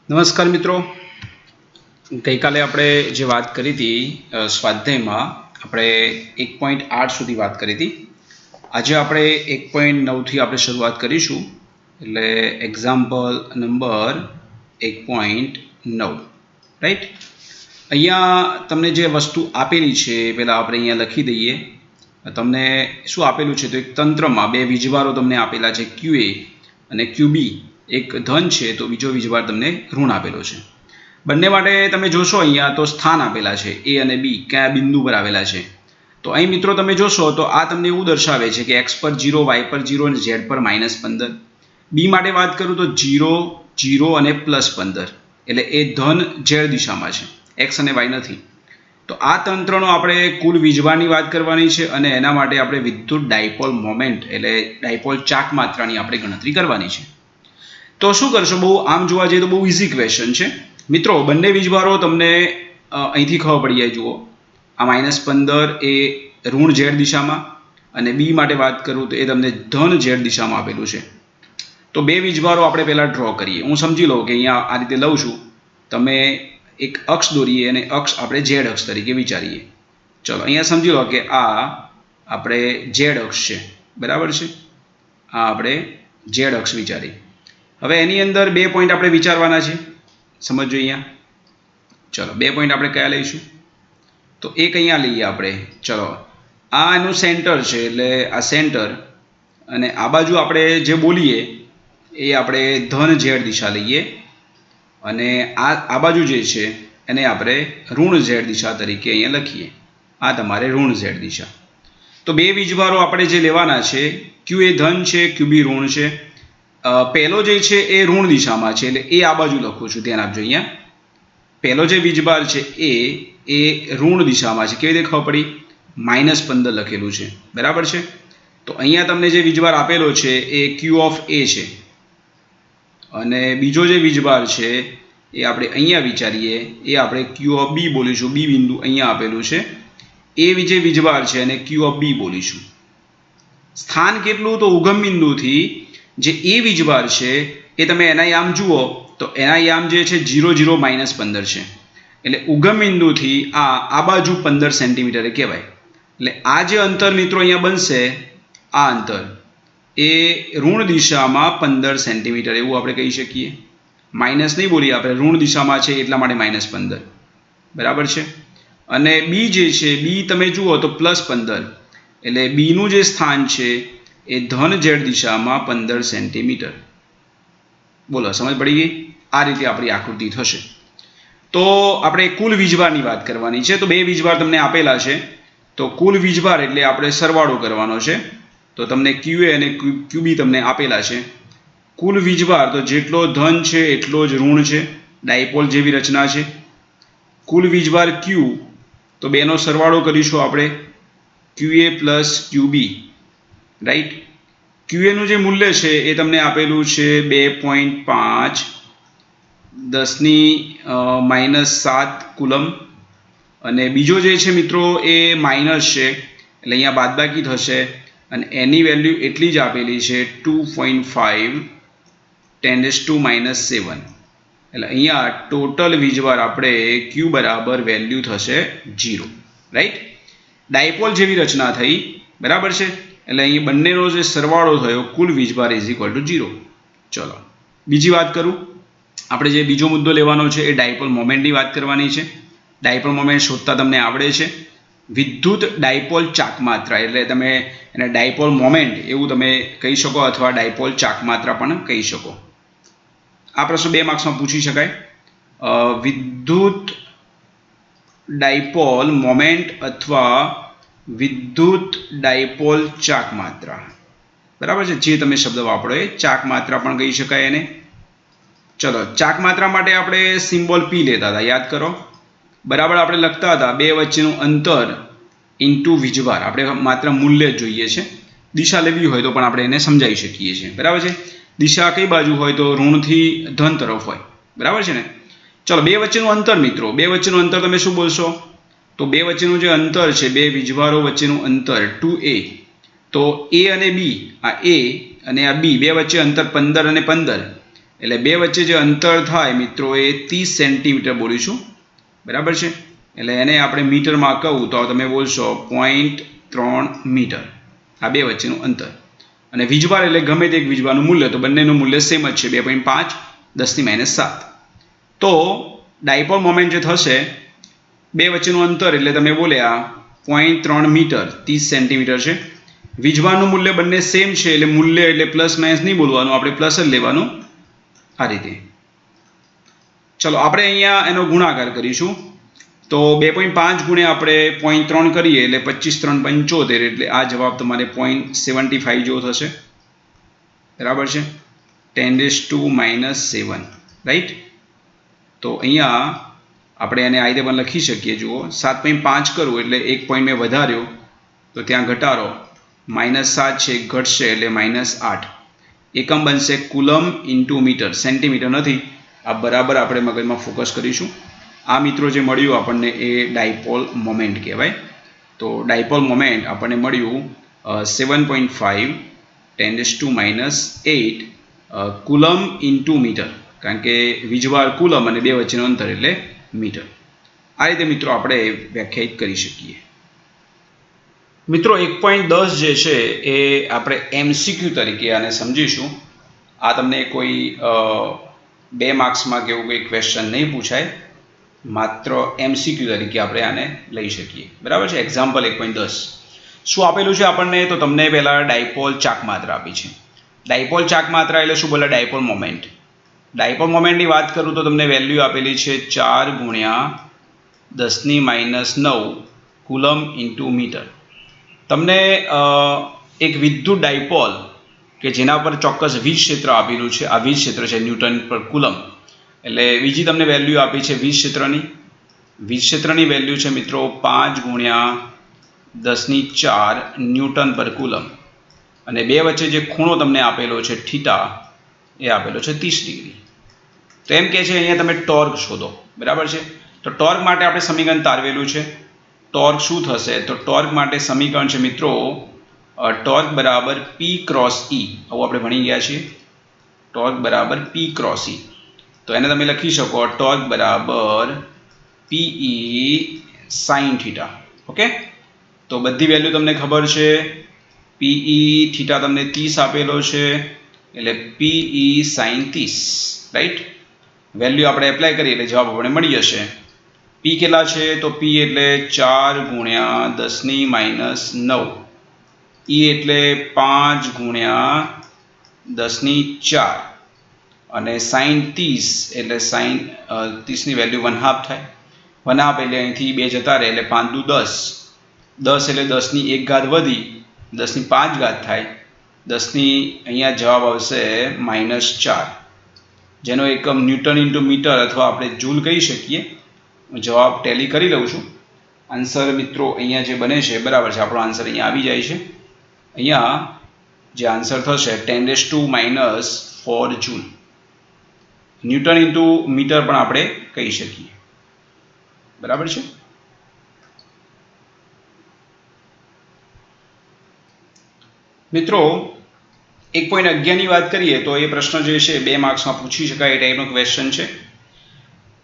નમસ્કાર મિત્રો, ગઈકાલે આપણે જે વાત કરી હતી સ્વાધ્યાયમાં આપણે 1.8 સુધી વાત કરી હતી. આજે આપણે 1.9 થી આપણે શરૂઆત કરીશું. એટલે એક્ઝામ્પલ નંબર 1.9. રાઈટ. અહીંયા તમને જે વસ્તુ આપેલી છે પહેલાં આપણે અહીંયા લખી દઈએ. તમને શું આપેલું છે તો એક તંત્રમાં બે વીજભારો તમને આપેલા છે, QA અને QB. એક ધન છે તો બીજો વીજભાર તમને ઋણ આપેલો છે. બંને માટે તમે જોશો અહીંયા તો સ્થાન આપેલા છે A અને B, કયા બિંદુ પર આવેલા છે. તો અહીં મિત્રો તમે જોશો તો આ તમને એવું દર્શાવે છે કે x પર 0, y પર 0 અને z પર -15. B માટે વાત કરું તો 0, 0 અને +15, એટલે એ ધન z દિશામાં છે, x અને y નથી. તો આ તંત્રનો આપણે કુલ વીજભારની વાત કરવાની છે અને એના માટે આપણે વિદ્યુત ડાયપોલ મોમેન્ટ એટલે ડાયપોલ ચાક માત્રાની આપણે ગણતરી કરવાની છે. તો શું કરશો, બહુ આમ જોવા જઈએ તો બહુ ઇઝી ક્વેશ્ચન છે મિત્રો. બંને વીજભારો તમને અહીંથી ખબર પડી જાય. જુઓ, આ -15 એ ઋણ z દિશામાં અને B માટે વાત કરું તો એ તમને ધન z દિશામાં આપેલું છે. તો બે વીજભારો આપણે પહેલાં ડ્રો કરીએ. હું સમજી લઉં કે અહીંયા આ રીતે લઉં છું. તમે એક અક્ષ દોરીએ અને અક્ષ આપણે z અક્ષ તરીકે વિચારીએ. ચલો અહીંયા સમજી લો કે આ આપણે z અક્ષ છે, બરાબર છે. આ આપણે z અક્ષ વિચારી. હવે એની અંદર બે પોઈન્ટ આપણે વિચારવાના છે, સમજો અહીંયા. ચલો, બે પોઈન્ટ આપણે કયા લઈશું તો એક અહીંયા લઈએ આપણે. ચલો, આ એનું સેન્ટર છે એટલે આ સેન્ટર, અને આ બાજુ આપણે જે બોલીએ એ આપણે ધન z દિશા લઈએ અને આ બાજુ જે છે એને આપણે ઋણ z દિશા તરીકે અહીંયા લખીએ. આ તમારે ઋણ z દિશા. તો બે વીજભારો આપણે જે લેવાના છે, Q એ ધન છે, QB ઋણ છે. પહેલો જે છે એ ઋણ દિશામાં છે એટલે એ આ બાજુ લખું છું, ધ્યાન આપજો. અહીંયા પહેલો જે વીજભાર છે એ ઋણ દિશામાં છે. કેવી રીતે ખબર પડી? -15 લખેલું છે, બરાબર છે. તો અહીંયા તમને જે વીજભાર આપેલો છે એ Q ઓફ A છે અને બીજો જે વીજભાર છે એ આપણે અહીંયા વિચારીએ, એ આપણે Q ઓફ B બોલીશું. B બિંદુ અહીંયા આપેલું છે. એ જે વીજભાર છે એને Q ઓફ B બોલીશું. સ્થાન કેટલું? તો ઉગમ બિંદુથી જે એ વીજભાર છે એ તમે એના યામ જુઓ તો એના યામ જે છે 0, 0, -15 છે. એટલે ઉગમ બિંદુથી આ બાજુ 15 સેન્ટીમીટર કહેવાય. એટલે આ જે અંતર મિત્રો અહીંયા બનશે, આ અંતર એ ઋણ દિશામાં 15 સેન્ટીમીટર એવું આપણે કહી શકીએ. માઇનસ નહીં બોલીએ આપણે, ઋણ દિશામાં છે એટલા માટે -15, બરાબર છે. અને B જે છે, B તમે જુઓ તો +15, એટલે બીનું જે સ્થાન છે એ ધન z દિશામાં 15 સેન્ટીમીટર. બોલો, સમજ પડી ગઈ? આ રીતે આપણી આકૃતિ થશે. તો આપણે કુલ વીજભારની વાત કરવાની છે. તો બે વીજભાર તમને આપેલા છે તો કુલ વીજભાર એટલે આપણે સરવાળો કરવાનો છે. તો તમને QA અને QB તમને આપેલા છે. કુલ વીજભાર તો જેટલો ધન છે એટલો જ ઋણ છે, ડાયપોલ જેવી રચના છે. કુલ વીજભાર Q, તો બેનો સરવાળો કરીશું આપણે, QA plus QB, right. QA નું જે મૂલ્ય છે એ તમને આપેલું છે 2.5 × 10⁻⁷ કુલમ. અને બીજો જે છે મિત્રો એ માઇનસ છે એટલે અહીંયા બાદબાકી થશે અને એની વેલ્યુ એટલી જ આપેલી છે 2.5 × 10⁻⁷. એટલે અહીંયા ટોટલ વીજભાર આપણે Q બરાબર વેલ્યુ થશે 0, રાઈટ. ડાયપોલ જેવી રચના થઈ, બરાબર છે. એટલે અહીં બંનેનો જે સરવાળો થયો કુલ વીજભાર = 0. ચલો બીજી વાત કરું. આપણે જે બીજો મુદ્દો લેવાનો છે એ ડાયપોલ મોમેન્ટની વાત કરવાની છે. ડાયપોલ મોમેન્ટ શોધતા તમને આવડે છે. વિદ્યુત ડાયપોલ ચાકમાત્રા એટલે તમે એને ડાયપોલ મોમેન્ટ એવું તમે કહી શકો અથવા ડાયપોલ ચાકમાત્રા પણ કહી શકો. આ પ્રશ્ન 2 માર્ક્સમાં પૂછી શકાય. વિદ્યુત ડાયપોલ મોમેન્ટ અથવા વિદ્યુત ડાયપોલ ચાકમાત્રા, બરાબર છે. જે તમે શબ્દ વાપરો એ ચાકમાત્રા પણ કહી શકાય એને. ચલો, ચાકમાત્રા માટે આપણે સિમ્બોલ P લેતા હતા, યાદ કરો. બરાબર, આપણે લખતા હતા બે વચ્ચેનું અંતર ઇન્ટુ વીજભાર. આપણે માત્ર મૂલ્ય જ જોઈએ છે. દિશા લેવી હોય તો પણ આપણે એને સમજાવી શકીએ છીએ, બરાબર છે. દિશા કઈ બાજુ હોય તો ઋણથી ધન તરફ હોય, બરાબર છે ને. ચલો, બે વચ્ચેનું અંતર મિત્રો, બે વચ્ચેનું અંતર તમે શું બોલશો? તો બે વચ્ચેનું જે અંતર છે, બે વીજભારો વચ્ચેનું અંતર 2a. તો A અને B, આ A અને આ B, બે વચ્ચે અંતર 15 અને 15, એટલે બે વચ્ચે જે અંતર થાય મિત્રો એ 30 સેન્ટીમીટર બોલીશું, બરાબર છે. એટલે એને આપણે મીટરમાં કહું તો તમે બોલશો 0.3 મીટર, આ બે વચ્ચેનું અંતર. અને વીજભાર એટલે ગમે તે એક વીજભારનું મૂલ્ય, તો બંનેનું મૂલ્ય સેમ જ છે, 2.5 10⁻⁷. તો ડાયપોલ મોમેન્ટ જે થશે બે વચ્ચેનું અંતર એટલે તમે બોલ્યા 0.3 મીટર 30 સેન્ટીમીટર છે. વીજભારનું મૂલ્ય બંને સેમ છે એટલે મૂલ્ય એટલે પ્લસ માઇનસ નહીં બોલવાનું, આપણે પ્લસ જ લેવાનું, આ રીતે. ચલો આપણે અહીંયા એનો ગુણાકાર કરીશું. તો 2.5 ગુણ્યા આપણે 0.3 કરીએ એટલે 25 3 75, એટલે આ જવાબ તમારે 0.75 જેવો થશે, બરાબર છે. 10⁻⁻7, રાઈટ. તો અહીંયા આપણે એને આ રીતે પણ લખી શકીએ. જુઓ 7.5 કરવું એટલે 1 પોઈન્ટ મેં વધાર્યો તો ત્યાં ઘટાડો, -7 છે ઘટશે એટલે -8. એકમ બનશે કુલમ ઇન્ટુ મીટર, સેન્ટીમીટર નથી. આ બરાબર આપણે મગજમાં ફોકસ કરીશું. આ મિત્રો જે મળ્યું આપણને એ ડાયપોલ મોમેન્ટ કહેવાય. તો ડાયપોલ મોમેન્ટ આપણને મળ્યું 7.5 10⁻⁸ કુલમ ઇન્ટુ મીટર, કારણ કે વીજભાર કુલમ અને બે વચ્ચેનું અંતર એટલે મીટર. આ રીતે મિત્રો આપણે વ્યાખ્યાયિત કરી શકીએ. મિત્રો 1.10 જે છે એ આપણે MCQ તરીકે આને સમજીશું. આ તમને કોઈ 2 માર્ક્સમાં કે એવું કોઈ ક્વેશ્ચન નહીં પૂછાય, માત્ર MCQ તરીકે આપણે આને લઈ શકીએ, બરાબર છે. એક્ઝામ્પલ 1.10 શું આપેલું છે આપણને? તો તમને પહેલાં ડાયપોલ ચાક માત્રા આપી છે. ડાયપોલ ચાક માત્રા એટલે શું બોલે? Dipole moment. ડાયપોલ મોમેન્ટની વાત કરું તો તમને વેલ્યુ આપેલી છે 4 × 10⁻⁹ કુલમ ઇન્ટુ મીટર. તમને એક વિદ્યુત ડાયપોલ કે જેના પર ચોક્કસ વીજ ક્ષેત્ર આપેલું છે, આ વીજ ક્ષેત્ર છે ન્યૂટન પર કુલમ. એટલે બીજી તમને વેલ્યુ આપી છે વીજ ક્ષેત્રની. વીજ ક્ષેત્રની વેલ્યુ છે મિત્રો 5 × 10⁴ ન્યૂટન પર કુલમ. અને બે વચ્ચે જે ખૂણો તમને આપેલો છે થીટા, એ આપેલો છે 30 ડિગ્રી. તો એમ કહે છે અહીંયા તમે ટોર્ક શોધો, બરાબર છે. તો ટોર્ક માટે આપણે સમીકરણ તારવેલું છે. ટોર્ક શું થશે? તો ટોર્ક માટે સમીકરણ છે મિત્રો ટોર્ક બરાબર P × E. આવું આપણે ભણી ગયા છીએ. ટોર્ક બરાબર P × E. તો એને તમે લખી શકો ટોર્ક બરાબર PE sin θ. ઓકે, તો બધી વેલ્યુ તમને ખબર છે. PE θ તમને 30 આપેલો છે એટલે PE sin 30, રાઈટ. વેલ્યુ આપણે એપ્લાય કરીએ એટલે જવાબ આપણે મળી જશે. P કેટલા છે? તો P એટલે 4 × 10⁻⁹, E એટલે 5 × 10⁴, અને sin 30 એટલે sin 30 ની વેલ્યુ 1/2 થાય. 1/2 એટલે અહીંથી 2 જતા રહે એટલે 5 × 10, 10 એટલે 10⁻1 વધી 10⁵ થાય. 10 અહીંયા જવાબ આવશે -4, જેનો એકમ ન્યૂટન ઇન્ટુ મીટર અથવા આપણે જૂલ કહી શકીએ. જવાબ ટેલી કરી લઉં છું. આન્સર મિત્રો અહીંયા જે બને છે બરાબર છે, આપણો આન્સર અહીંયા આવી જાય છે. અહીંયા જે આન્સર થશે 10⁻⁴ જૂલ. ન્યૂટન ઇન્ટુ મીટર પણ આપણે કહી શકીએ, બરાબર છે. મિત્રો 1.11 ની વાત કરીએ તો એ પ્રશ્ન જે છે 2 માર્ક્સમાં પૂછી શકાય એ ટાઈપનો ક્વેશ્ચન છે.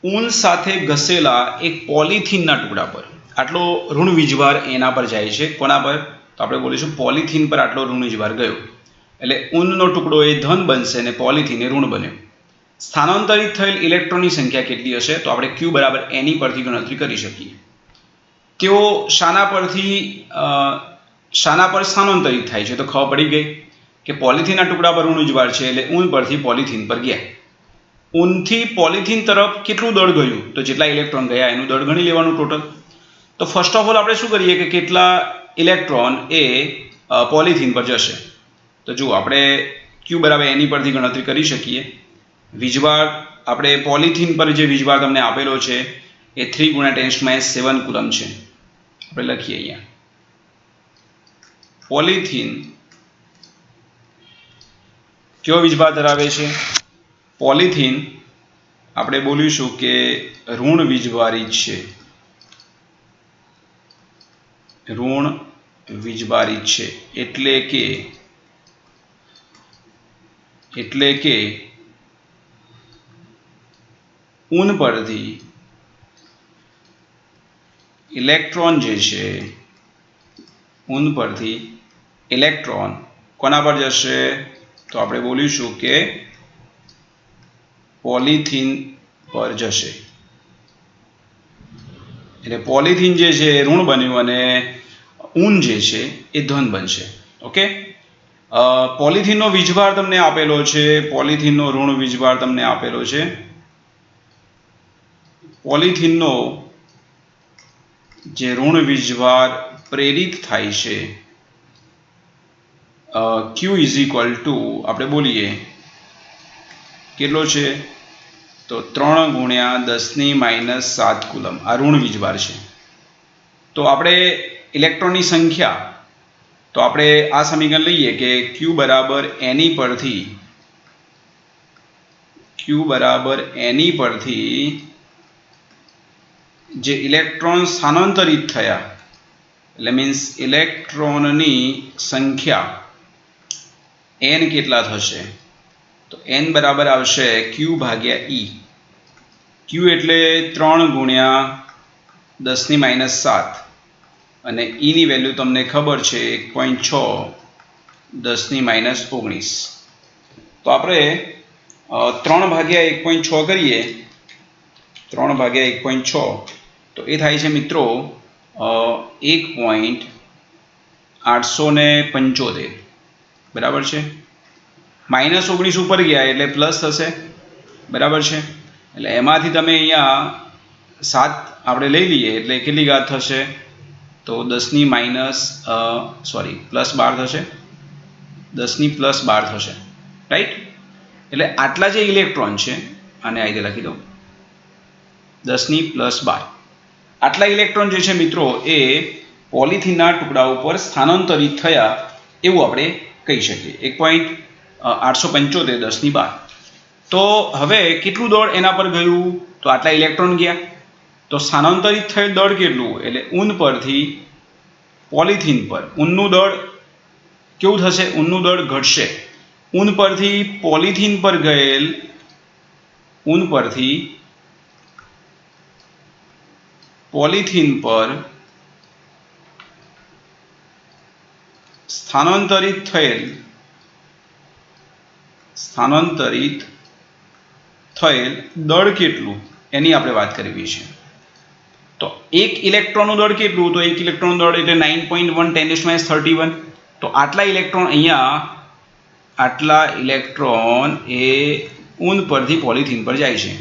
ઊન સાથે ઘસેલા એક પોલિથીનના ટુકડા પર આટલો ઋણ વીજભાર એના પર જાય છે. કોના પર? તો આપણે બોલીશું પોલિથીન પર આટલો ઋણ વીજભાર ગયો એટલે ઊનનો ટુકડો એ ધન બનશે અને પોલિથીન એ ઋણ બન્યો. સ્થાનાંતરિત થયેલ ઇલેક્ટ્રોનની સંખ્યા કેટલી હશે? તો આપણે Q બરાબર N પરથી ગણતરી કરી શકીએ. તેઓ શાના પર સ્થાનાંતરિત થાય છે? તો ખબર પડી ગઈ કે પોલિથીનના ટુકડા પર ઋણ વીજભાર છે એટલે ઊન પરથી પોલિથીન પર ગયા. ઊનથી પોલિથીન તરફ કેટલું દળ ગયું? તો જેટલા ઇલેક્ટ્રોન ગયા એનું દળ ગણી લેવાનું ટોટલ. તો ફર્સ્ટ ઓફ ઓલ આપણે શું કરીએ કે કેટલા ઇલેક્ટ્રોન એ પોલિથીન પર જશે. તો જુઓ આપણે Q બરાબર N પરથી ગણતરી કરી શકીએ. વીજભાર આપણે પોલિથીન પર જે વીજભાર તમને આપેલો છે એ 3 × 10⁻⁷ કુલમ છે. આપણે લખીએ અહીંયા પોલિથીન કયો વીજભાર ધરાવે છે? પોલિથીન આપણે બોલીશું કે ઋણ વીજભારી છે. ઋણ વીજભારી છે એટલે કે ऊन परथी इलेक्ट्रॉन जे छे ऊन परथी इलेक्ट्रॉन कोना पर जशे तो आपणे बोलीशुं के पॉलिथीन पर जशे એટલે પોલિથીન જે છે ઋણ બન્યું અને ऊन જે છે એ ધન બનશે ઓકે પોલિથીનનો વીજભાર તમને આપેલો છે પોલિથીનનો ઋણ વીજભાર તમને આપેલો છે પોલિથીનનો જે ઋણ વીજભાર પ્રેરિત થાય છે Q ઇઝ ઇક્વલ ટુ આપણે બોલીએ કેટલો છે तो 3 × 10⁻⁷ કુલમ आ ऋण वीजभार है। तो आपणे इलेक्ट्रॉननी संख्या तो आपणे आ समीकरण लईए कि Q बराबर N परथी जे इलेक्ट्रॉन स्थानांतरित थया એટલે मीन्स इलेक्ट्रॉननी संख्या N केटला थशे तो N बराबर आवशे Q भाग्या E। Q एटले 3 × 10⁻⁷ અને E ની વેલ્યુ તમને ખબર છે 1.6 10⁻⁹ તો આપણે 3 ભાગ્યા 1.6 કરીએ 3 ભાગ્યા 1.6 તો એ થાય છે મિત્રો 1.875 બરાબર છે -19 ઉપર ગયા એટલે પ્લસ થશે બરાબર છે એટલે એમાંથી તમે અહીંયા 7 આપણે લઈ લઈએ એટલે કેટલી ઘાત થશે તો 10⁻⁻ પ્લસ 12 થશે 10⁻+12 થશે રાઈટ એટલે આટલા જે ઇલેક્ટ્રોન છે આને આ રીતે લખી દો 10⁻+12 આટલા ઇલેક્ટ્રોન જે છે મિત્રો એ પોલિથીનના ટુકડા ઉપર સ્થાનાંતરિત થયા એવું આપણે કહી શકીએ 1.875 10⁻12 तो हवे केटलू दळ एना पर गयुं तो आटला इलेक्ट्रॉन गया तो स्थानांतरित थयेल दळ केटलू एटले ऊन परथी पॉलिथीन पर ऊननुं दळ केवुं थशे ऊननुं दळ घटशे ऊन परथी पॉलिथीन पर गयेल ऊन परथी पॉलिथीन पर स्थानांतरित थयेल दळ केटलू एनी आपणे वात करवी छे तो एक इलेक्ट्रॉननुं दळ केटलू तो एक इलेक्ट्रॉन दळ एटले 9.1 10⁻31 तो आटला इलेक्ट्रॉन अहींया आटला इलेक्ट्रॉन ए ऊन परथी पॉलिथीन पर जाय छे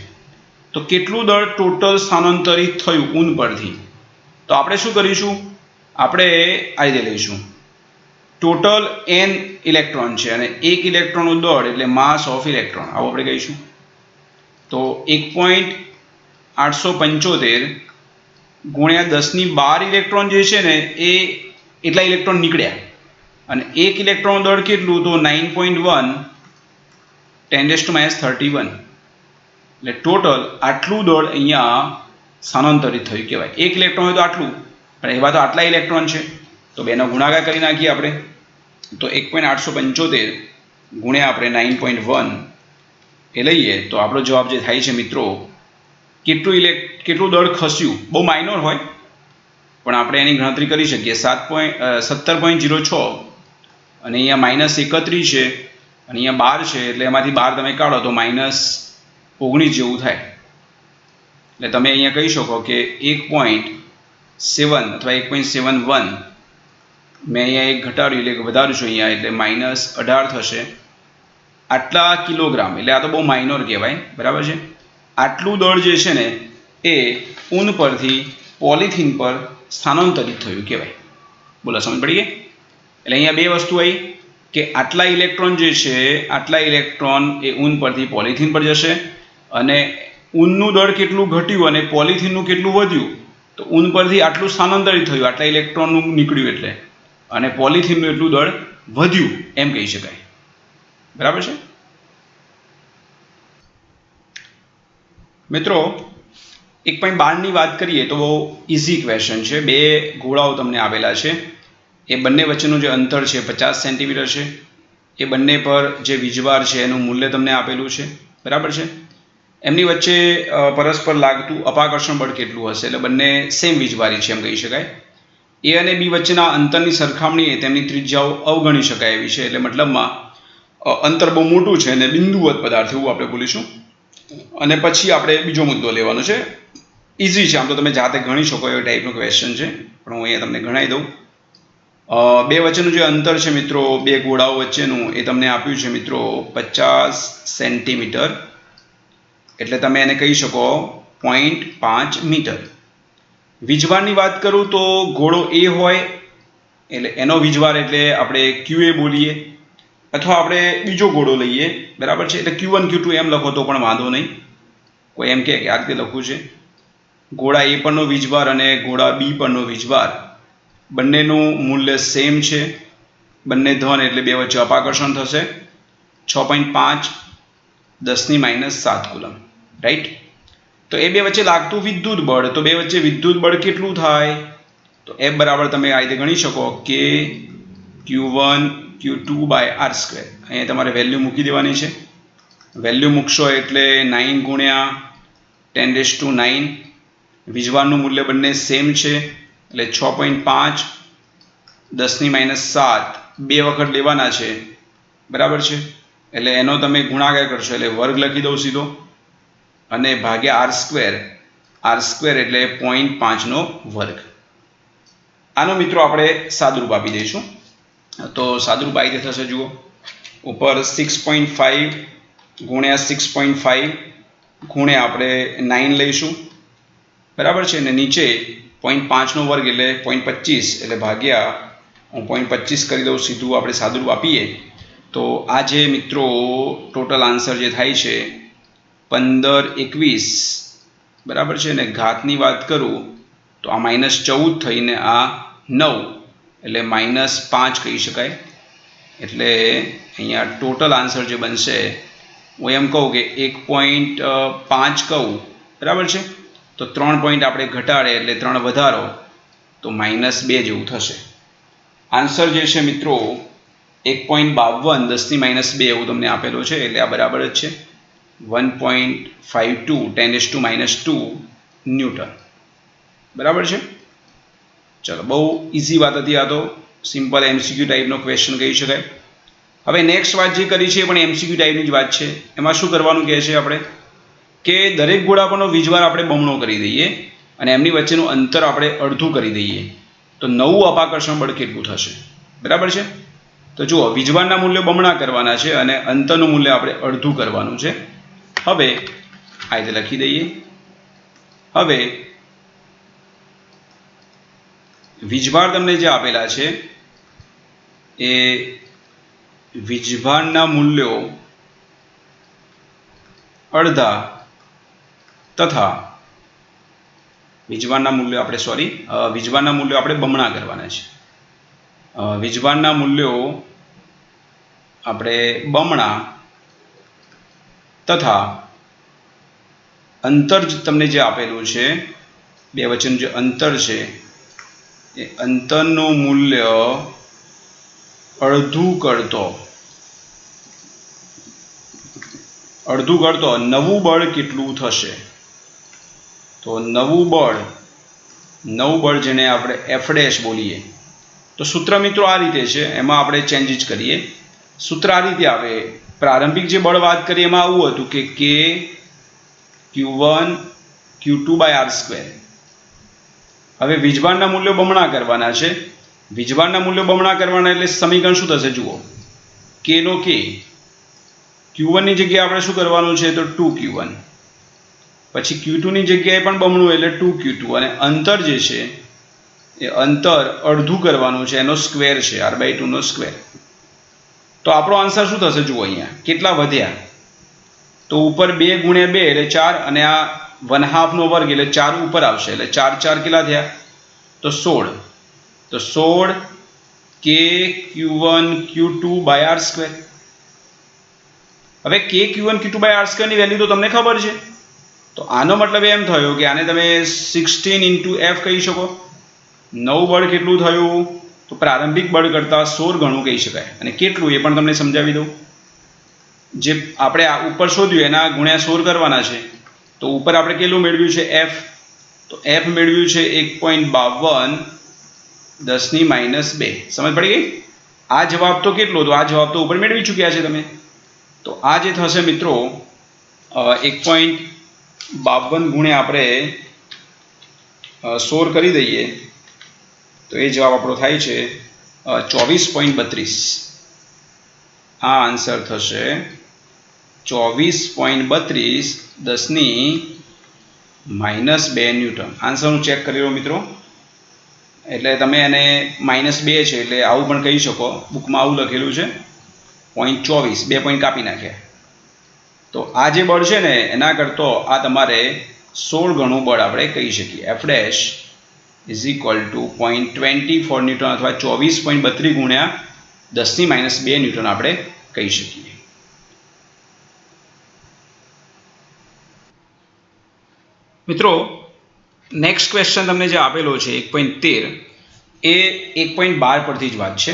तो केटलू दळ टोटल स्थानांतरित थयुं ऊन परथी तो आपणे शुं करीशुं आपणे आ रीते लईशुं टोटल n इलेक्ट्रॉन छे अने एक इलेक्ट्रॉननुं दळ एटले मास ऑफ इलेक्ट्रॉन आवुं आपणे कहीशुं तो 1.875 गुण्या 10⁻12 इलेक्ट्रॉन जे छे ने ए एटला इलेक्ट्रॉन निकळ्या अने एक इलेक्ट्रॉन दळ केटलुं तो 9.1 10⁻31 એટલે टोटल आटलू दळ अहींया स्थानांतरित थयुं कहेवाय एक इलेक्ट्रॉन होय तो आटलू पण एवा तो आटला इलेक्ट्रॉन छे तो बेनो गुणाकार करी नाखीए आपणे तो 1.875 गुण्या आपणे 9.1 ए लईए तो आपणो जवाब जे थाय छे मित्रों केटलू दळ खस्युं बहु माइनर होय पण आपणे एनी गणतरी करी शकीए 17.06 अने अहींया -31 छे अने अहींया 12 छे એટલે એમાંથી 12 તમે કાઢો તો -19 જેવું થાય એટલે તમે અહીંયા કહી શકો કે 1.7 अथवा 1.71 मैं अहींया एक घटाड्युं એટલે કે વધારું છું અહીંયા એટલે -18 થશે आटला किलोग्राम એટલે आ तो बहु माइनर कहेवाय बराबर है आटलू दळ जे छे ने ए ऊन परथी पॉलिथीन पर स्थानांतरित थयुं कहेवाय बोलो समझ पड़ी गई એટલે અહીંયા બે વસ્તુ आई कि आटला इलेक्ट्रॉन जे छे आटला इलेक्ट्रॉन ए ऊन परथी पॉलिथीन पर जशे अने ऊननुं दळ केटलुं घट्युं अने पॉलिथीननुं केटलुं वध्युं तो ऊन परथी आटलुं स्थानांतरित थयुं आटला इलेक्ट्रॉननुं निकळ्युं एटले अने पॉलिथीननुं एटलुं दळ वध्युं एम कही शकाय बराबर है मित्रों 1.12 ની વાત કરીએ તો બહુ ઇઝી ક્વેશ્ચન છે બે ગોળાઓ તમને આવેલા છે એ બંને વચ્ચેનું જે અંતર છે 50 સેન્ટીમીટર છે એ બંને પર જે વીજભાર છે એનું મૂલ્ય તમને આપેલું છે બરાબર છે એમની વચ્ચે પરસ્પર લાગતું અપાકર્ષણ બળ કેટલું હશે? એટલે બંને સેમ વીજભારી છે એમ કહી શકાય. એ અને બી વચ્ચેના અંતરની સરખામણીએ તેમની ત્રિજ્યાઓ અવગણી શકાય એવી છે. એટલે મતલબમાં અંતર બહુ મોટું છે અને બિંદુવત પદાર્થ એવું આપણે બોલીશું. અને પછી આપણે બીજો મુદ્દો લેવાનો છે. ઇઝી છે, આમ તો તમે જાતે ગણી શકો એવો ટાઈપનો ક્વેશ્ચન છે, પણ હું અહીંયા તમને ગણાવી દઉં. બે વચ્ચેનું જે અંતર છે મિત્રો, બે ગોળાઓ વચ્ચેનું, એ તમને આપ્યું છે મિત્રો 50 સેન્ટીમીટર. એટલે તમે એને કહી શકો 0.5 મીટર. વીજભારની વાત કરું તો ગોળો એ હોય એટલે એનો વીજભાર એટલે આપણે QA બોલીએ, અથવા આપણે બીજો ગોળો લઈએ, બરાબર છે. એટલે Q1 Q2 એમ લખો તો પણ વાંધો નહીં. કોઈ એમ કે આ રીતે લખવું છે. ગોળા A પરનો વીજભાર અને ગોળા B પરનો વીજભાર બંનેનું મૂલ્ય સેમ છે. બંને ધન એટલે બે વચ્ચે અપાકર્ષણ થશે. 6.5 10⁻⁷ કુલમ, રાઈટ. તો એ બે વચ્ચે લાગતું વિદ્યુત બળ, તો બે વચ્ચે વિદ્યુત બળ કેટલું થાય? તો F બરાબર તમે આ રીતે ગણી શકો કે Q1 Q2/r². અહીંયા તમારે વેલ્યુ મૂકી દેવાની છે. વેલ્યુ મૂકશો એટલે 9 ગુણ્યા 10⁹. વીજભારનું મૂલ્ય બંને સેમ છે એટલે 6.5 10⁻⁷ બે વખત લેવાના છે, બરાબર છે. એટલે એનો તમે ગુણાકાર કરશો એટલે વર્ગ લખી દઉં સીધો, અને ભાગ્યા r² એટલે 0.5નો વર્ગ. આનો મિત્રો આપણે સાદુરૂપ આપી દઈશું. તો સાદુરૂપ આ રીતે થશે, જુઓ. ઉપર 6.5 ગુણ્યા 6.5 ગુણ્યા આપણે 9 લઈશું, બરાબર છે. અને નીચે 0.5નો વર્ગ એટલે 0.25 એટલે ભાગ્યા, હું 0.25 કરી દઉં સીધું. આપણે સાદુરૂપ આપીએ તો આ જે મિત્રો ટોટલ આન્સર જે થાય છે 1521, બરાબર છે. અને ઘાતની વાત કરું તો આ -14 થઈને આ 9 એટલે -5 કહી શકાય. એટલે અહીંયા ટોટલ આન્સર જે બનશે, હું એમ કહું કે 1.5 કહું, બરાબર છે. તો 3 પોઈન્ટ આપણે ઘટાડે એટલે 3 વધારો, તો -2 જેવું થશે. આન્સર જે છે મિત્રો 1.52 10⁻² એવું તમને આપેલો છે. એટલે આ બરાબર જ છે 1.52 10⁻² ન્યૂટન, બરાબર છે. ચલો, બહુ ઇઝી વાત હતી આ તો. સિમ્પલ MCQ ટાઈપનો ક્વેશ્ચન કહી શકાય. હવે નેક્સ્ટ વાત જે કરી છે એ પણ MCQ ટાઈપની જ વાત છે. એમાં શું કરવાનું કહે છે આપણે કે દરેક ગોળા પરનો વીજભાર આપણે બમણો કરી દઈએ અને એમની વચ્ચેનું અંતર આપણે અડધું કરી દઈએ, તો નવું અપાકર્ષણ બળ કેટલું થશે? બરાબર છે. તો જુઓ, વીજભારના મૂલ્યો બમણા કરવાના છે અને અંતરનું મૂલ્ય આપણે અડધું કરવાનું છે. હવે આ રીતે લખી દઈએ. હવે વીજભાર તમને જે આપેલા છે એ વીજભારના મૂલ્યો અડધા તથા વીજભારના મૂલ્યો આપણે બમણા કરવાના છે. વીજભારના મૂલ્યો આપણે બમણા તથા અંતર તમને જે આપેલું છે, બે વચ્ચેનું જે અંતર છે એ અંતરનું મૂલ્ય અડધું કરતો નવું બળ કેટલું થશે? તો નવું બળ જેને આપણે F' બોલીએ, તો સૂત્ર મિત્રો આ રીતે છે. એમાં આપણે ચેન્જીસ કરીએ. સૂત્ર આ રીતે આવે. પ્રારંભિક જે બળ વાત કરીએ એમાં આવું હતું કે K Q1 Q2/r². હવે વીજભારના મૂલ્યો બમણા કરવાના છે. વીજભારના મૂલ્યો બમણા કરવાના એટલે સમીકરણ શું થશે? જુઓ, K નો K, Q1 ની જગ્યાએ આપણે શું કરવાનું છે? તો 2Q1. પછી Q2 ની જગ્યાએ પણ બમણું એટલે 2Q2. અને અંતર જે છે એ અંતર અડધું કરવાનું છે, એનો સ્ક્વેર છે, r/2 નો સ્ક્વેર. તો આપણો આન્સર શું થશે? જુઓ, અહીંયા કેટલા વધ્યા? તો ઉપર 2 ગુણ્યા 2 એટલે 4, અને આ 1/2 નો વર્ગ એટલે 4 ઉપર આવશે. એટલે 4 4 કેટલા થયા? તો 16. તો 16 K Q1 Q2/r². હવે K Q1 Q2/r² ની વેલ્યુ તો તમને ખબર છે. તો આનો મતલબ એમ થયો કે આને તમે 16 × F કહી શકો. નવું બળ કેટલું થયું? તો પ્રારંભિક બળ કરતાં 16 ગણું કહી શકાય. અને કેટલું એ પણ તમને સમજાવી દઉં. જે આપણે આ ઉપર શોધ્યું એના ગુણ્યા 16 કરવાના છે. તો ઉપર આપણે કેટલું મેળવ્યું છે f, તો f મેળવ્યું છે 1.52 10 - 2. સમજ પડી ગઈ? આ જવાબ તો કેટલો હતો? આ જવાબ તો ઉપર મેળવી ચૂક્યા છે તમે. તો આ જે થશે મિત્રો 1.52 ગુણ્યા આપણે 16 કરી દઈએ તો એ જવાબ આપણો થાય છે 24.32. આ આન્સર થશે 24.32 10 - 2 ન્યૂટન. આન્સરનું ચેક કરી લો મિત્રો. એટલે તમે એને -2 છે એટલે આવું પણ કહી શકો. બુકમાં આવું લખેલું છે 0.24, 2 પોઈન્ટ કાપી નાખ્યા. તો આ જે બળ છે ને એના કરતો આ તમારે 16 ગણું બળ આપણે કહી શકીએ. F' = 0.24 ન્યૂટન અથવા 24.32 ગુણ્યા 10 - 2 ન્યૂટન આપણે કહી શકીએ. મિત્રો નેક્સ્ટ ક્વેશ્ચન તમને જે આપેલો છે 1.13 એ 1.12 પરથી જ વાત છે.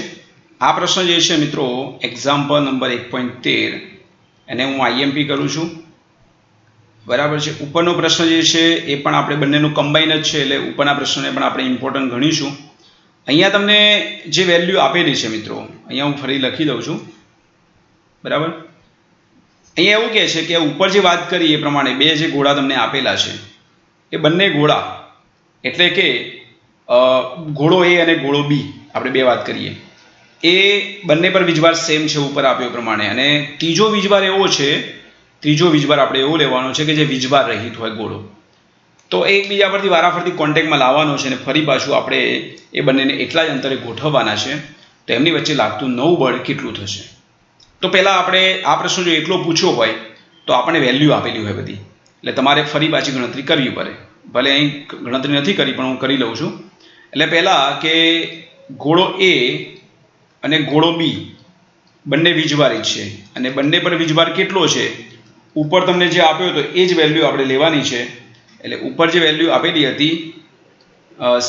આ પ્રશ્ન જે છે મિત્રો એક્ઝામ્પલ નંબર 1.13 એને હું IMP કરું છું. બરાબર છે. ઉપરનો પ્રશ્ન જે છે એ પણ આપણે બંનેનું કમ્બાઈન જ છે એટલે ઉપરના પ્રશ્નને પણ આપણે ઇમ્પોર્ટન્ટ ગણીશું. અહીંયા તમને જે વેલ્યુ આપેલી છે મિત્રો અહીંયા હું ફરી લખી દઉં છું. બરાબર. અહીંયા એવું કહે છે કે ઉપર જે વાત કરી એ પ્રમાણે બે જે ગોળા તમને આપેલા છે એ બંને ગોળા એટલે કે ગોળો A અને ગોળો B આપણે બે વાત કરીએ એ બંને પર વીજભાર સેમ છે ઉપર આપ્યો પ્રમાણે. અને ત્રીજો વીજભાર એવો છે, ત્રીજો વીજભાર આપણે એવો લેવાનો છે કે જે વીજભાર રહિત હોય ગોળો. તો એકબીજા પરથી વારાફરતી કોન્ટેક્ટમાં લાવવાનો છે અને ફરી પાછું આપણે એ બંનેને એટલા જ અંતરે ગોઠવવાના છે. તો એમની વચ્ચે લાગતું નવું બળ કેટલું થશે? તો પહેલાં આપણે આ પ્રશ્ન જો એકલો પૂછ્યો હોય તો આપણને વેલ્યુ આપેલી હોય બધી એટલે તમારે ફરી પાછી ગણતરી કરવી પડે. ભલે અહીં ગણતરી નથી કરી પણ હું કરી લઉં છું. એટલે પહેલાં કે ગોળો A અને ગોળો B બંને વીજભારિત છે અને બંને પર વીજભાર કેટલો છે ઉપર તમને જે આપ્યો હતો એ જ વેલ્યુ આપણે લેવાની છે. એટલે ઉપર જે વેલ્યુ આપેલી હતી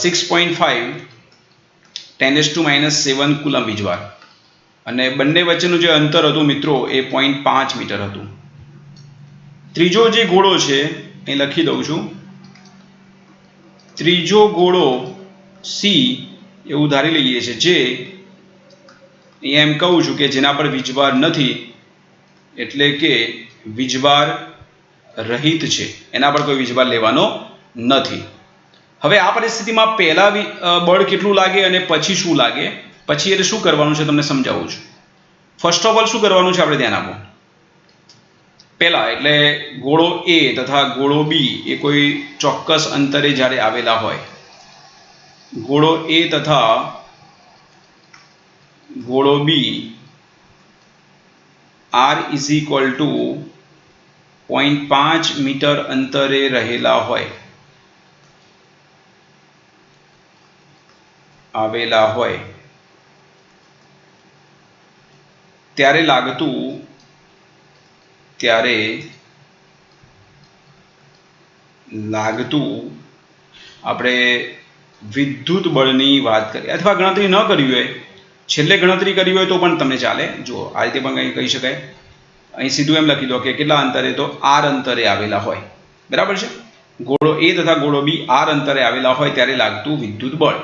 6.5 10 - 7 કુલમ વીજભાર અને બંને વચ્ચેનું જે અંતર હતું મિત્રો એ 0.5 મીટર હતું. ત્રીજો જે ગોળો છે એ લખી દઉં છું. ત્રીજો ગોળો C એવું ધારી લઈએ છે જે અહીંયા એમ કહું છું કે જેના પર વીજભાર નથી એટલે કે વીજભાર રહિત છે, એના પર કોઈ વીજભાર લેવાનો નથી. હવે આ પરિસ્થિતિમાં પહેલા બળ કેટલું લાગે અને પછી શું લાગે પછી એટલે શું કરવાનું છે તમને સમજાવું છું. ફર્સ્ટ ઓફ ઓલ શું કરવાનું છે આપણે ધ્યાન આપો. પહેલા એટલે ગોળો A તથા ગોળો B એ કોઈ ચોક્કસ અંતરે જ્યારે આવેલા હોય, ગોળો A તથા ગોળો B R = 0.5 મીટર અંતરે રહેલા હોય, આવેલા હોય ત્યારે લાગતું આપણે વિદ્યુત બળની વાત કરીએ અથવા ગણતરી ન કરવી હોય છેલ્લે ગણતરી કરવી હોય તો પણ તમને ચાલે. જો આ રીતે પણ કંઈ કહી શકાય. અહીં સીધું એમ લખી દો કે કેટલા અંતરે તો R અંતરે આવેલા હોય. બરાબર છે. ગોળો A તથા ગોળો B R અંતરે આવેલા હોય ત્યારે લાગતું વિદ્યુત બળ.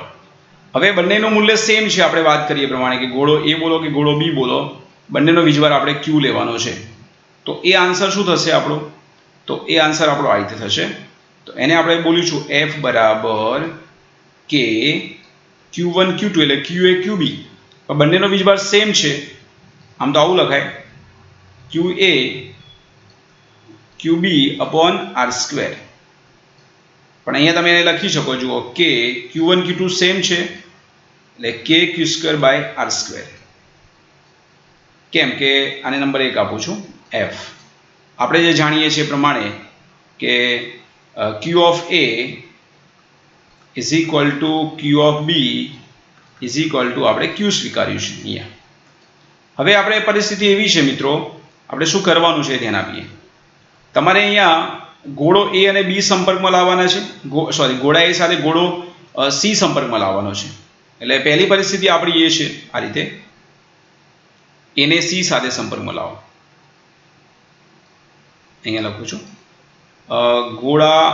હવે બંનેનું મૂલ્ય સેમ છે. આપણે વાત કરીએ પ્રમાણે કે ગોળો A બોલો કે ગોળો B બોલો બંનેનો વીજભાર આપણે Q લેવાનો છે. તો એ આન્સર શું થશે આપણો? તો એ આન્સર આપણો આ રીતે થશે. તો એને આપણે બોલીશું F બરાબર K Q1 Q2 એટલે Q A QB. બંનેનો વીજભાર સેમ છે આમ તો આવું લખાય QA QB / R². પણ અહીંયા તમે એને લખી શકો જુઓ કે Q1 Q2 સેમ છે એટલે KQ² / R². કેમ કે આને નંબર 1 આપું છું F. આપણે જે જાણીએ છીએ પ્રમાણે કે Q of A = Q of B = આપણે Q સ્વીકાર્યું છે અહીંયા. હવે આપણે પરિસ્થિતિ એવી છે મિત્રો આપણે શું કરવાનું છે ધ્યાન આપીએ. તમારે અહીંયા ગોળો A અને B સંપર્કમાં લાવવાના છે. ગોળા A સાથે ગોળો C સંપર્કમાં લાવવાનો છે. એટલે પહેલી પરિસ્થિતિ આપણી એ છે આ રીતે A ને C સાથે સંપર્કમાં લાવો. અહીંયા લખું છું ગોળા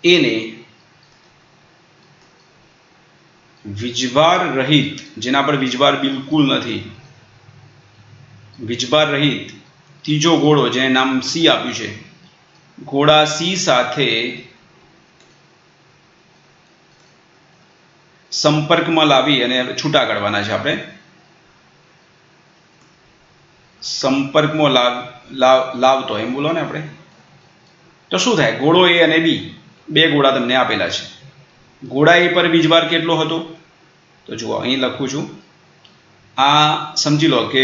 એને વીજભાર રહિત, જેના પર વીજભાર બિલકુલ નથી, વીજભાર રહિત ત્રીજો ગોળો જેને નામ સી આપ્યું છે, ગોળા સી સાથે સંપર્કમાં લાવી અને છૂટા કાઢવાના છે આપણે. સંપર્કમાં લાવતો એમ બોલો ને આપણે, તો શું થાય? ગોળો એ અને બી, બે ગોળા તમને આપેલા છે. ગોળા એ પર વીજભાર કેટલો હતો? તો જુઓ અહીં લખું છું, આ સમજી લો કે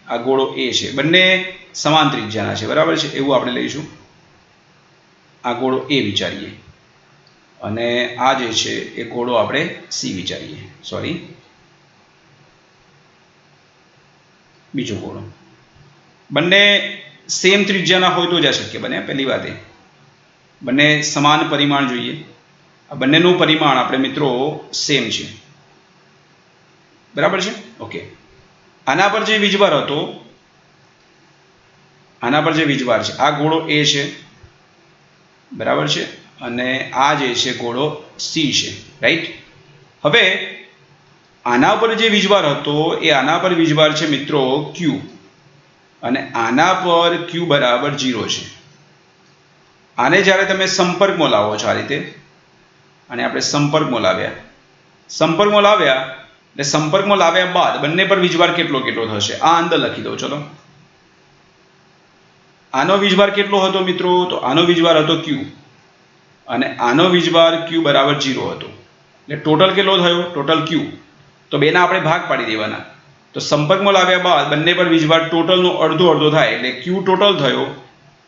આ ગોળો એ છે, બંને સમાન ત્રિજ્યાના છે, બરાબર છે, એવું આપણે લઈશું. આ ગોળો એ વિચારીએ અને આ જે છે એ ગોળો આપણે સી વિચારીએ, સોરી બીજો ગોળો. બંને સેમ ત્રિજ્યાના હોય તો જ આ શક્ય બને. પહેલી વાત એ બંને સમાન પરિમાણ જોઈએ. આ બંનેનું પરિમાણ આપણે મિત્રો સેમ છે, બરાબર છે, ઓકે. આના પર જે વીજભાર હતો, આના પર જે વીજભાર છે, આ ગોળો એ છે, બરાબર છે, અને આ જે છે ગોળો સી છે, રાઈટ. હવે આના પર જે વીજભાર હતો એ આના પર વીજભાર છે મિત્રો ક્યુ, અને આના પર ક્યુ બરાબર 0 છે. આને જ્યારે તમે સંપર્કમાં લાવો છો આ રીતે, અને આપણે સંપર્કમાં લાવ્યા એટલે સંપર્કમાં લાવ્યા બાદ બંને પર વીજભાર કેટલો થશે આ અંદર લખી દઉં. ચલો, આનો વીજભાર કેટલો હતો મિત્રો? તો આનો વીજભાર હતો ક્યુ, અને આનો વીજભાર ક્યુ બરાબર 0 હતો. એટલે ટોટલ કેટલો થયો? ટોટલ ક્યુ. તો બેના આપણે ભાગ પાડી દેવાના. તો સંપર્કમાં લાવ્યા બાદ બંને પર વીજભાર ટોટલનો અડધો થાય એટલે ક્યુ ટોટલ થયો,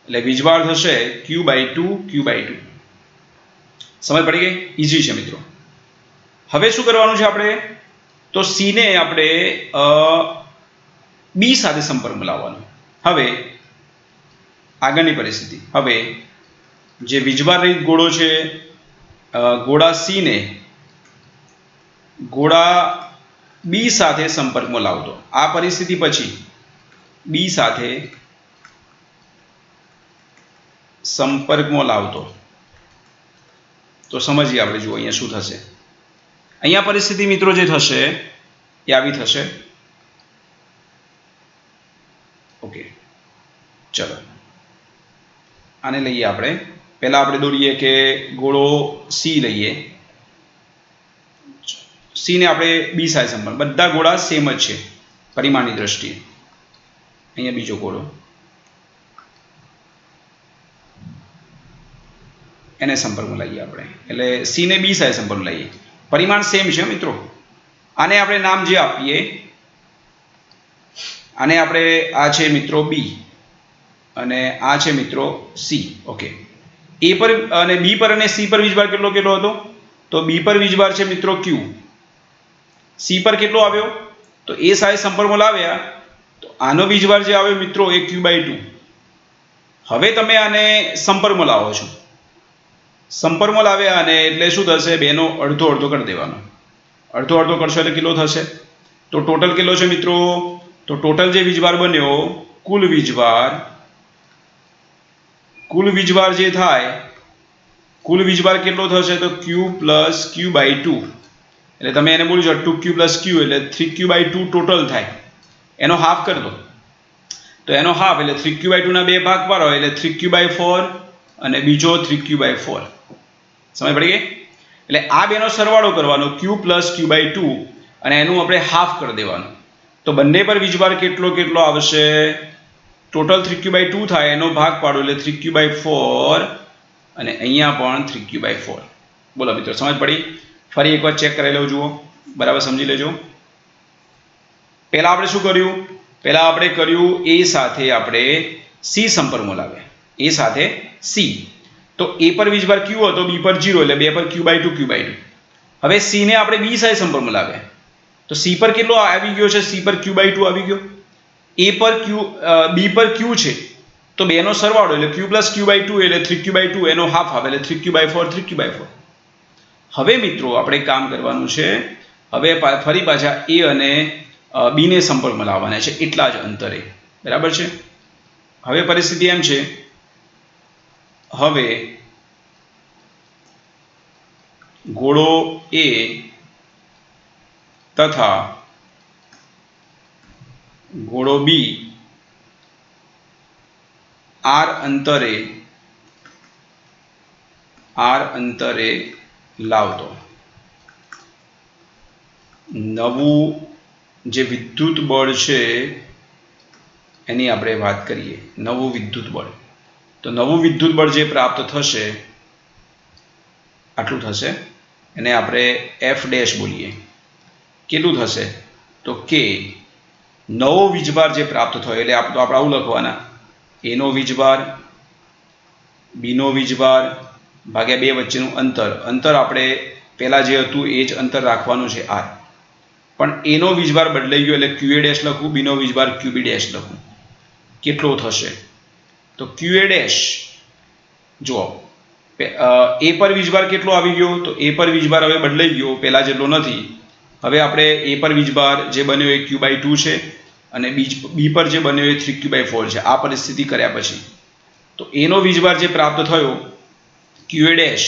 એટલે વીજભાર થશે Q/2. સમજ પડી ગઈ? ઈઝી છે મિત્રો. હવે શું કરવાનું છે આપણે? તો સી ને આપણે બી સાથે સંપર્કમાં લાવવાનો. હવે આગળની પરિસ્થિતિ, હવે જે વીજભાર રહિત ગોળો છે, ગોળા સી ને ગોળા બી સાથે સંપર્કમાં લાવતો. આ પરિસ્થિતિ પછી બી સાથે સંપર્કમાં લાવતો, તો સમજીએ આપણે. જુઓ અહીંયા શું થશે. અહીંયા પરિસ્થિતિ મિત્રો જે થશે એ આવી થશે, ઓકે. ચલો, આને લઈએ આપણે. પહેલા આપણે દોરીએ કે ગોળો સી લઈએ, સી ને આપણે બી સાથે સંપર્ક, બધા ગોળા સેમ જ છે પરિમાણની દ્રષ્ટિએ. અહીંયા બીજો ગોળો, એને સંપર્કમાં લઈએ આપણે, એટલે સી ને બી સાથે સંપર્કમાં લઈએ. પરિમાણ સેમ છે મિત્રો. આને આપણે નામ જે આપીએ, આને આપણે, આ છે મિત્રો બી અને આ છે મિત્રો સી, ઓકે. એ પર અને બી પર અને સી પર વીજભાર કેટલો હતો? તો બી પર વીજભાર છે મિત્રો ક્યુ, સી પર કેટલો આવ્યો? તો એ સાથે સંપર્કમાં લાવ્યા તો આનો વીજભાર જે આવ્યો મિત્રો એ Q/2. હવે તમે આને સંપર્કમાં લાવો છો, સંપર્કમાં લાવ્યા અને એટલે શું થશે? બેનો અડધો કરી દેવાનો. અડધો કરશો એટલે કેટલો થશે? તો ટોટલ કેટલો છે મિત્રો? તો ટોટલ જે વીજભાર બન્યો, કુલ વીજભાર જે થાય, કુલ વીજભાર કેટલો થશે? તો Q + Q/2. એટલે તમે એને બોલી શકો 2Q + Q એટલે 3Q/2 ટોટલ થાય. એનો હાફ કરી દો, તો એનો હાફ એટલે 3Q/2 ના બે ભાગ પાડો એટલે 3Q/4 અને બીજો 3Q/4. સમજ પડી ગઈ? એટલે આ બેનો સરવાળો કરવાનો Q + Q/2 અને એનું આપણે હાફ કરી દેવાનું. તો બંને પર વીજભાર કેટલો આવશે? ટોટલ 3Q/2 થાય, એનો ભાગ પાડો એટલે 3Q/4 અને અહીંયા પણ 3Q/4. બોલો મિત્રો, સમજ પડી? ફરી એકવાર ચેક કરી લેવું, જુઓ, બરાબર સમજી લેજો. પહેલા આપણે શું કર્યું? પહેલા આપણે કર્યું એ સાથે આપણે સી સંપર્કમાં લાવ્યા, એ સાથે સી. તો એ પર વીજભાર ક્યુ હતો, બી પર 0 એટલે 2 પર Q/2. હવે સી ને આપણે બી સાથે સંપર્કમાં લાવ્યા, તો સી પર કેટલો આવી ગયો છે? સી પર Q/2 આવી ગયો. એ પર બી પર ક્યુ છે, તો બેનો સરવાળો એટલે Q + Q/2 એટલે 3Q/2, એનો હાફ આવે એટલે 3Q/4. હવે મિત્રો આપણે કામ કરવાનું છે. હવે ફરી પાછા એ અને બી ને સંપર્કમાં લાવવાના છે એટલા જ અંતરે, બરાબર છે. હવે પરિસ્થિતિ એમ છે, હવે ગોળો એ તથા ગોળો બી આર અંતરે લાવતો નવું જે વિદ્યુત બળ છે એની આપણે વાત કરીએ. નવું વિદ્યુત બળ, તો નવું વિદ્યુત બળ જે પ્રાપ્ત થશે આટલું થશે, એને આપણે એફ ડેશ બોલીએ. કેટલું થશે? તો કે નવો વીજભાર જે પ્રાપ્ત થયો, એટલે આપણે આવું લખવાના, એનો વીજભાર બીનો વીજભાર ભાગ્યા બે વચ્ચેનું અંતર આપણે પહેલાં જે હતું એ જ અંતર રાખવાનું છે આર, પણ એનો વીજભાર બદલાઈ ગયો એટલે ક્યુ એ ડેશ લખવું, બીનો વીજભાર ક્યુ બી ડેશ લખવું. કેટલો થશે? તો ક્યુ એ ડેશ, જુઓ એ પર વીજભાર કેટલો આવી ગયો? તો એ પર વીજભાર હવે બદલાઈ ગયો, પહેલાં જેટલો નથી. હવે આપણે એ પર વીજભાર જે બન્યો એ Q/2 છે અને બી પર જે બન્યો એ 3Q/4 છે. આ પરિસ્થિતિ કર્યા પછી તો એનો વીજભાર જે પ્રાપ્ત થયો Q a dash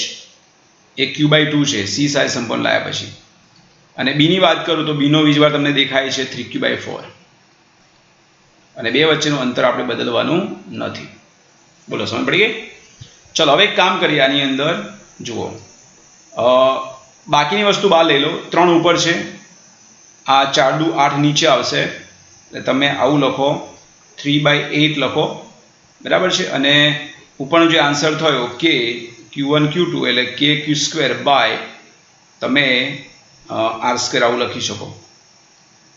A Q/2 છે સી સાય સંપન્ન લાયા પછી. અને બીની વાત કરું તો બીનો વીજભાર તમને દેખાય છે 3Q/4 અને બે વચ્ચેનું અંતર આપણે બદલવાનું નથી. બોલો, સમજ પડી ગઈ? ચલો હવે એક કામ કરીએ. આની અંદર જુઓ, બાકીની વસ્તુ બહાર લઈ લો. 3 ઉપર છે, આ 4 દુ 8 નીચે આવશે, એટલે તમે આવું લખો 3/8 લખો, બરાબર છે. અને ઉપરનો જે આન્સર થયો કે Q1 Q2 એટલે KQ² બાય તમે R² આવું લખી શકો.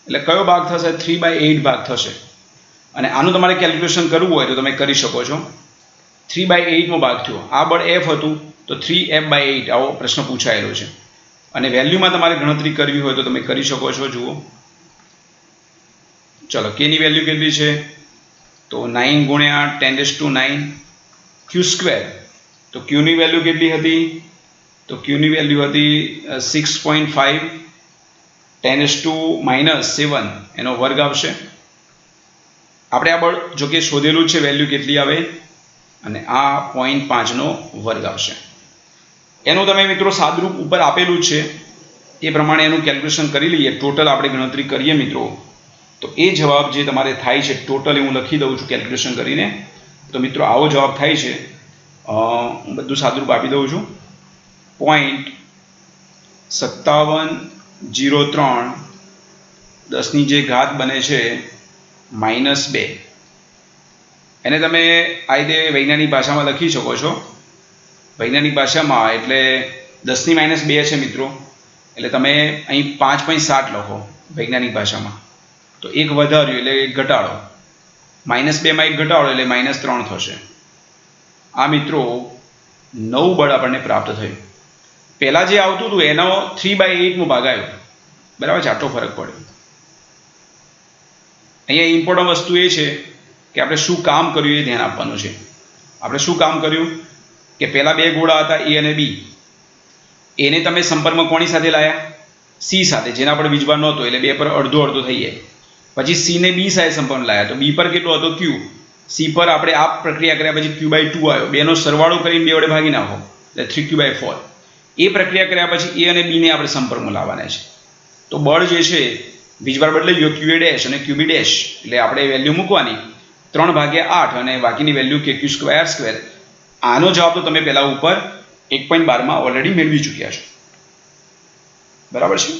એટલે કયો ભાગ થશે? 3/8 ભાગ થશે. અને આનું તમારે કેલ્ક્યુલેશન કરવું હોય તો તમે કરી શકો છો. 3/8 ભાગ થયો, આ બળ F હતું તો 3F/8 આવો પ્રશ્ન પૂછાયેલો છે. અને વેલ્યુમાં તમારે ગણતરી કરવી હોય તો તમે કરી શકો છો. જુઓ, ચલો કેની વેલ્યુ કેટલી છે? તો 9 ગુણ્યા 10⁹ Q². તો Qની વેલ્યુ કેટલી હતી? તો Qની વેલ્યુ હતી 6.5 10⁻⁻7 એનો વર્ગ આવશે. આપણે આ બળ જો કે શોધેલું છે, વેલ્યુ કેટલી આવે, અને આ 0.5 નો વર્ગ આવશે. એનું તમે મિત્રો સાદરૂપ ઉપર આપેલું છે એ પ્રમાણે એનું કેલ્ક્યુલેશન કરી લઈએ. ટોટલ આપણે ગણતરી કરીએ મિત્રો, તો એ જવાબ જે તમારે થાય છે ટોટલ હું લખી દઉં છું કેલ્ક્યુલેશન કરીને. તો મિત્રો આવો જવાબ થાય છે. હું બધું સાદરૂપ આપી દઉં છું. 0.5703 10ની જે ઘાત બને છે -2. એને તમે આ રીતે વૈજ્ઞાનિક ભાષામાં લખી શકો છો. વૈજ્ઞાનિક ભાષામાં એટલે 10⁻² છે મિત્રો, એટલે તમે અહીં 5.7 લખો વૈજ્ઞાનિક ભાષામાં. તો એક વધાર્યું એટલે એક ઘટાડો, -2 માં એક ઘટાડો એટલે -3 થશે. આ મિત્રો નવું બળ આપણને પ્રાપ્ત થયું. પહેલાં જે આવતું હતું એનો 3/8 ભાગ આવ્યો, બરાબર છે. આટલો ફરક પડ્યો. અહીંયા ઇમ્પોર્ટન્ટ વસ્તુ એ છે કે આપણે શું કામ કર્યું એ ધ્યાન આપવાનું છે. આપણે શું કામ કર્યું કે પહેલાં બે ગોળા હતા એ અને બી, એને તમે સંપર્કમાં કોની સાથે લાયા? સી સાથે, જેના પર વીજભાર નહોતો એટલે બે પર અડધો અડધો થઈ જાય. પછી સીને બી સાથે સંપર્ક લાયા, તો બી પર કેટલો હતો? Q. સી પર આપણે આ પ્રક્રિયા કર્યા પછી Q/2 આવ્યો, બેનો સરવાળો કરીને બે વડે ભાગી નાખો એટલે 3Q/4. એ પ્રક્રિયા કર્યા પછી એ અને બીને આપણે સંપર્કમાં લાવવાના છે. તો બળ જે છે વીજભાર બદલાઈ ગયો Q a ડેશ અને Q b ડેશ, એટલે આપણે વેલ્યુ મૂકવાની 3/8 અને બાકીની વેલ્યુ KQ²R². આનો જવાબ તો તમે પહેલાં ઉપર 1.12 માં ઓલરેડી મેળવી ચૂક્યા છો, બરાબર છે.